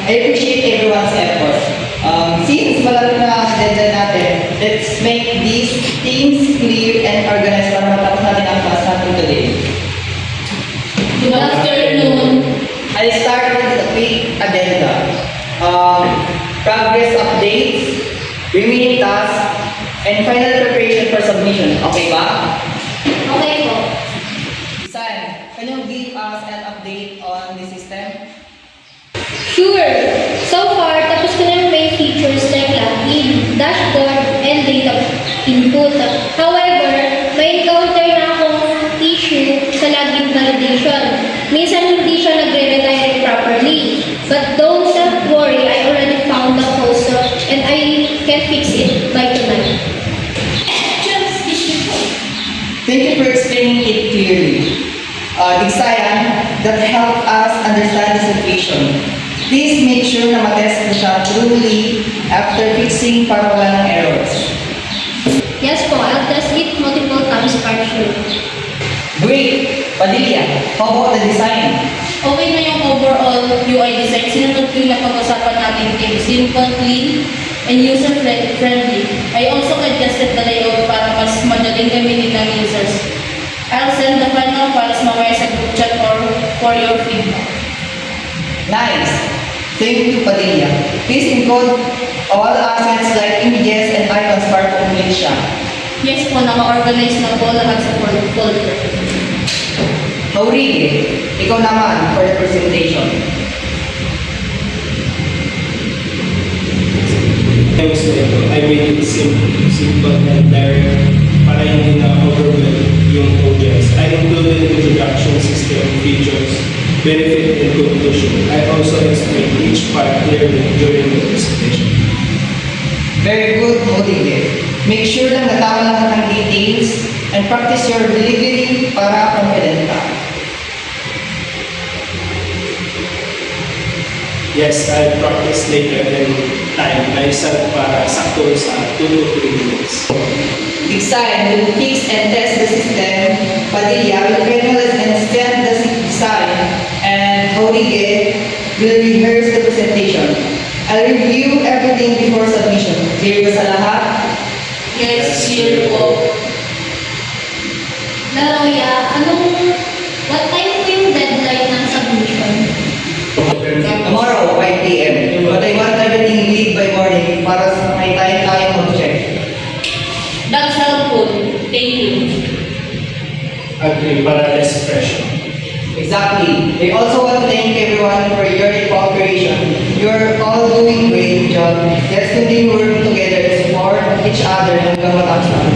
I appreciate everyone's effort. Since malapit na ang deadline natin, let's make these things clear and organized para matapos natin ang class natin today. Good afternoon. I'll start with a quick addenda. Progress updates, remaining tasks, and final preparation for submission. Okay ba? Okay po. San, can you give us an update on the system? Sure. So far, tapos ko na yung main features like login, dashboard, and data input. However, may encounter na akong issue sa login validation. Minsan hindi siya nagre-redirect properly. But don't worry, I already found the cause and I can fix it by tonight. Thank you for explaining it clearly. Digsayan, that helped us understand the situation. Please make sure na matest mo siya truly after fixing para wala ng errors. Yes po, I'll test it multiple times for sure. Great! Padilla, how about the design? Okay na yung overall UI design. Sinunod ko yung napag-usapan natin team. Simple, clean, and user-friendly. I also adjusted the layout para mas madaling gamitin ng users. I'll send the final files mamaya sa group chat or for your feedback. Nice! Thank you, Padilla. Please encode all assets like images and icons para complete siya. Yes po, naka-organize na po lahat sa folder. Haurige, ikaw naman for the presentation. Thanks to ito, I made it simple and direct para hindi na overwhelm yung audience. I included introduction, system, features, benefit, and conclusion. I also explained each part clearly during the presentation. Very good, Haurige. Make sure na natama lahat ng details and practice your delivery para confident ka. Yes, I practice later and time myself para sakto sa 2 to 3 minutes. Design will fix and test the system. Padilla will finalize and send the design. And Haurige will rehearse the presentation. I'll review everything before submission. Clear ba sa lahat? Yes, sure po. Laroya, what time po yung deadline ng submission? Tomorrow, 5 p.m. But I want everything lead by morning para may tayo mag-check. That's helpful. Thank you. Agree, para less pressure. Exactly. We also want to thank everyone for your cooperation. You're all doing great job. Let's continue working together to support each other hanggang matapos natin.